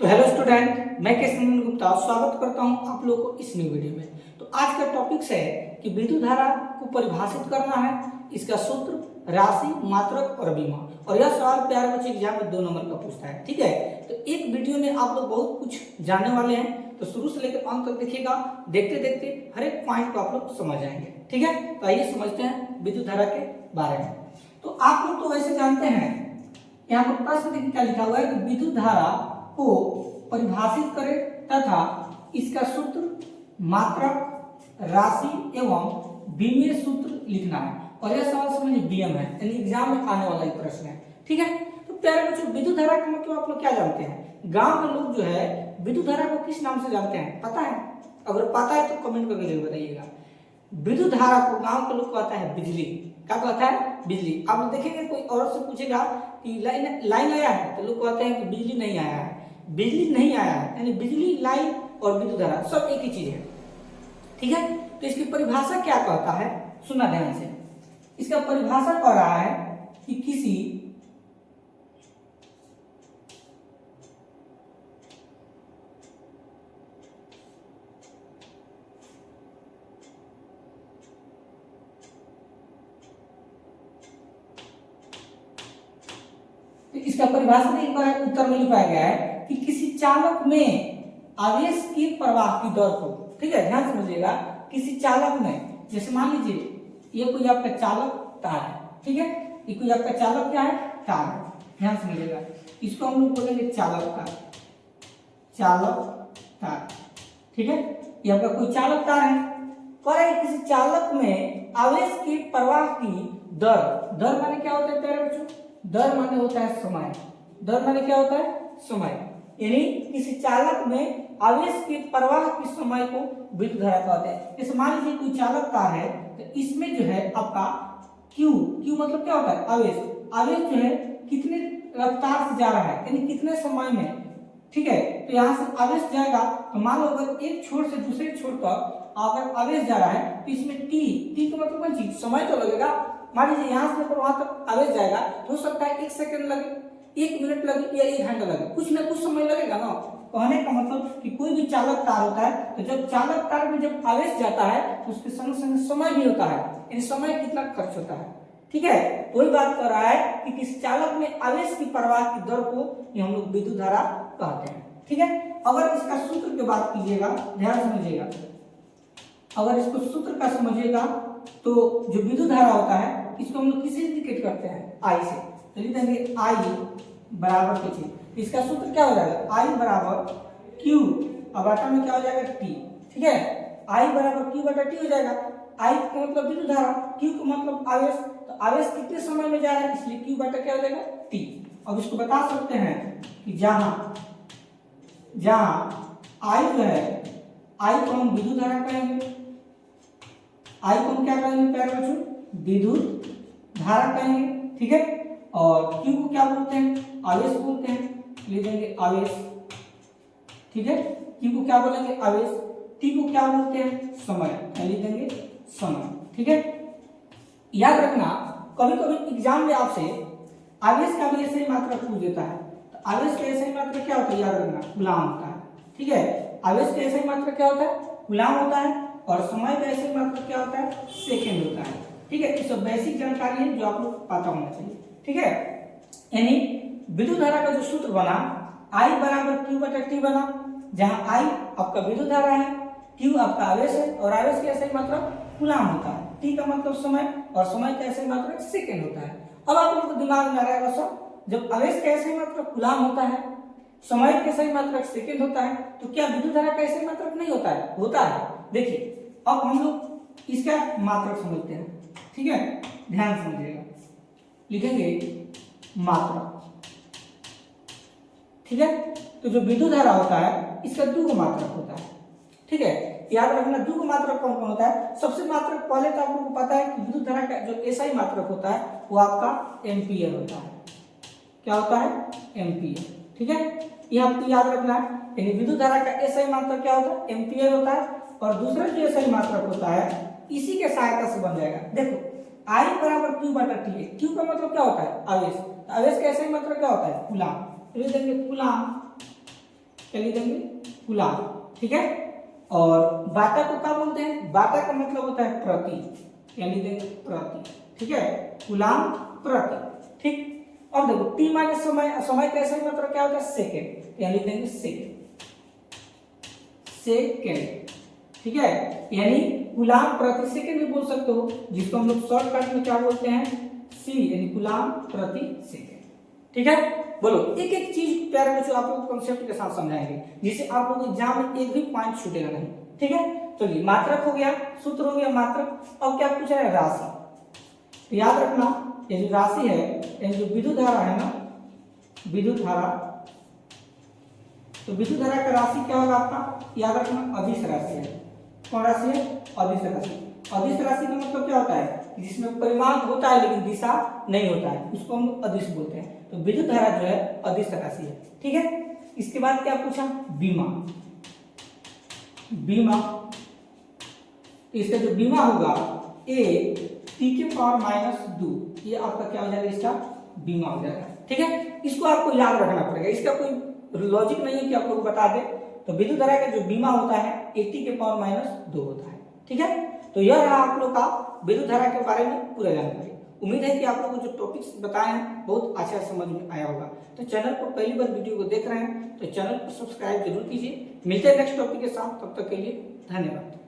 तो hello student, मैं केशव गुप्ता स्वागत करता हूं आप लोगों को इस न्यू वीडियो में। तो आज का टॉपिक है कि विद्युत धारा को परिभाषित करना है, इसका सूत्र, राशि, मात्रक और बीमा। और यह सवाल प्यारे बच्चे एग्जाम में 2 नंबर का पूछता है। ठीक है, तो एक वीडियो में आप लोग बहुत कुछ जानने वाले हैं, तो शुरू से लेकर अंत तक देखिएगा। देखते देखते हर एक पॉइंट को आप लोग समझ जाएंगे। ठीक है, तो आइए समझते हैं विद्युत धारा के बारे में। तो आप लोग तो वैसे जानते हैं, यहाँ पर प्रश्न देखिए क्या लिखा हुआ है कि विद्युत धारा को परिभाषित करें तथा इसका सूत्र, मात्रक, राशि एवं बीमीय सूत्र लिखना है। और यह सवाल समझिए बीएम है, यानी एग्जाम में आने वाला एक प्रश्न है। ठीक है, तो प्यारे बच्चों, विद्युत धारा का मतलब आप लोग क्या जानते हैं? गांव के लोग जो है विद्युत धारा को किस नाम से जानते हैं, पता है? अगर पता है तो कमेंट करके जरूर बताइएगा। विद्युत धारा को गांव के लोग को आता है बिजली। क्या कहता है? बिजली। आप लोग देखेंगे कोई औरत से पूछेगा कि लाइन आया है, तो लोग कहते हैं कि बिजली नहीं आया है। बिजली नहीं आया है यानी बिजली, लाइन और विद्युत धारा सब एक ही चीज है। ठीक है, तो इसकी परिभाषा क्या कहता है, सुनना ध्यान से। इसका परिभाषा कह रहा है कि किसी इसका परिभाषा उत्तर में लिखा गया है कि किसी चालक में आवेश के प्रवाह की दर को, ठीक है ध्यान समझिएगा, किसी चालक में, जैसे मान लीजिए ये कोई आपका चालक तार है। ठीक है, ये कोई आपका चालक क्या है? तार है। ध्यान समझिएगा, इसको हम लोग बोलेंगे चालक तार। चालक तार, ठीक है, ये आपका कोई चालक तार है। पर किसी चालक में आवेश के प्रवाह की दर, दर माने क्या होता है प्यारे बच्चों? दर माने होता है समय। दर माने क्या होता है? समय। यानी किसी चालक में आवेश के प्रवाह के समय को विद्युत धारा कहते हैं। जैसे मान लीजिए कोई चालक तार है, तो इसमें जो है आपका Q, Q मतलब क्या होता है? आवेश। आवेश जो है कितने रफ्तार से जा रहा है, यानी कितने समय में। ठीक है, तो यहाँ से आवेश जाएगा, तो मान लो अगर एक छोर से दूसरे छोर तक अगर आवेश जा रहा है, तो इसमें टी का मतलब कौन चीज? समय तो लगेगा। मान लीजिए यहाँ से लेकर वहां तक आवेश जाएगा, हो सकता है 1 सेकंड लगे, 1 मिनट लगे या 1 घंटा लगे, कुछ ना कुछ समय लगेगा ना। कहने का मतलब कि कोई भी चालक तार होता है, तो जब चालक तार में जब आवेश जाता है तो उसके संग संग समय भी होता है, यानी समय कितना खर्च होता है। ठीक है, वही बात कर रहा है कि किसी चालक में आवेश की प्रवाह की दर को हम लोग विद्युत धारा कहते हैं। ठीक है, अगर इसका सूत्र की बात कीजिएगा, ध्यान समझिएगा, अगर इसको सूत्र का समझिएगा तो जो विद्युत धारा होता है इसको हम लोग किससे इंडिकेट करते हैं? आई से। तो लिख देंगे आई बराबर किसी, इसका सूत्र क्या हो जाएगा? आई बराबर क्यू, अब आटा में क्या हो जाएगा? टी। ठीक है, आई बराबर क्यू बटा टी हो जाएगा। आई का मतलब विद्युत धारा, क्यू का मतलब आवेश, तो आवेश कितने समय में जा रहा है, इसलिए क्यू बटा क्या हो जाएगा? टी। अब इसको बता सकते हैं कि जहां आई जो है, आई को हम विद्युत धारा कहेंगे, आई को हम क्या कहेंगे प्यारे बच्चों? विद्युत धारा कहेंगे। ठीक है, और क्यू को क्या बोलते हैं? आवेश बोलते हैं, ले देंगे आवेश। ठीक है, क्यू को क्या बोलेंगे? आवेश। टी को क्या बोलते हैं? समय, ले देंगे समय। ठीक है, याद रखना, कभी कभी एग्जाम में आपसे आवेश का भी ऐसे ही मात्रा पूछ देता है। तो आवेश का ऐसे ही मात्रा क्या होता है? याद रखना, कूलाम होता है। ठीक है, आवेश का ऐसे ही मात्रा क्या होता है? कूलाम होता है। और समय का ऐसे ही मात्रा क्या होता है? सेकेंड होता है। ठीक है, ये सब बेसिक जानकारी है जो आप लोग को पता होना चाहिए। ठीक है, यानी विद्युत धारा का जो सूत्र बना, I बराबर Q बटा T बना, जहां I आपका विद्युत धारा है, Q आपका आवेश है, और आवेश की ऐसे ही मात्रा कूलाम होता है। T का मतलब समय, और समय का ऐसे ही मात्रा सेकेंड होता है। अब आप लोग को दिमाग में आ रहा है सब, जब आवेश का ऐसे ही मात्रा कूलाम होता है, समय का ऐसे ही मात्रा सेकेंड होता है, तो क्या विद्युत धारा का ऐसे ही मात्रा नहीं होता है? होता है। देखिए, अब हम लोग इसका मात्रक समझते हैं। ठीक है, ध्यान समझिएगा, लिखेंगे मात्रक। ठीक है, तो जो विद्युत धारा होता है इसका 2 मात्रक होता है। ठीक है, याद रखना 2 मात्रक कौन कौन होता है? सबसे मात्रक पहले तो आप लोगों को पता है कि विद्युत धारा का जो एसआई मात्रक होता है वो आपका एम्पीयर होता है। क्या होता है? एम्पीयर। ठीक है, ये आपको याद रखना है, यानी विद्युत धारा का एसआई मात्रक क्या होता है? एम्पीयर होता है। और दूसरा जो एसआई मात्रक होता है इसी के सहायता से बन जाएगा। देखो, आई बराबर क्यू बटा टी है। क्यू का मतलब क्या होता है? आवेश। आवेश का ऐसे ही मतलब क्या होता है? कूलाम। तो ये देंगे कूलाम क्या लिख देंगे, कूलाम, ठीक है। और वाटा को क्या बोलते हैं, वाटा का मतलब होता है प्रति, क्या लिख देंगे, प्रति, ठीक है, कूलाम प्रति, ठीक। और देखो टी माइनस समय, समय का ऐसा मतलब क्या होता है, सेकेंड, यहाँ लिख देंगे सेकेंड, सेकेंड, ठीक है। यानी कूलाम प्रति सेकेंड भी बोल सकते हो, जिसको हम लोग शॉर्टकट में क्या बोलते हैं, सी, यानी कूलाम प्रति सेकेंड, ठीक है। बोलो एक एक चीज प्यारे बच्चों आप लोग कॉन्सेप्ट के साथ समझाएंगे, जिससे आप लोग एग्जाम में एक भी पॉइंट छूटेगा नहीं, ठीक है। चलिए मात्रक हो गया, सूत्र हो गया मात्रक, अब क्या पूछा है, राशि। तो याद रखना ये जो राशि है, ये जो विद्युत धारा है ना, विद्युत धारा, तो विद्युत धारा का राशि क्या होगा आपका, याद रखना अदिश राशि है। कौन राशि है, अदिश राशि। अदिश राशि का मतलब क्या होता है, जिसमें परिमाण होता है लेकिन दिशा नहीं होता है, उसको हम अदिश बोलते हैं। तो विद्युत धारा जो है अदिश राशि है, ठीक है। इसके बाद क्या पूछा, बीमा, बीमा, इसका जो बीमा होगा ए टी के पावर माइनस 2, ये आपका क्या हो जाएगा, इसका बीमा हो जाएगा, ठीक है। इसको आपको याद रखना पड़ेगा, इसका कोई लॉजिक नहीं है कि आप लोग बता दे। तो विद्युत धारा का जो बीमा होता है 80 के पावर माइनस 2 होता है, ठीक है। तो यह रहा आप लोग का विद्युत धारा के बारे में पूरा जानकारी। उम्मीद है कि आप लोगों को जो टॉपिक्स बताए हैं बहुत अच्छा समझ में आया होगा। तो चैनल को पहली बार वीडियो को देख रहे हैं तो चैनल को सब्सक्राइब जरूर कीजिए। मिलते हैं नेक्स्ट टॉपिक के साथ, तब तक के लिए धन्यवाद।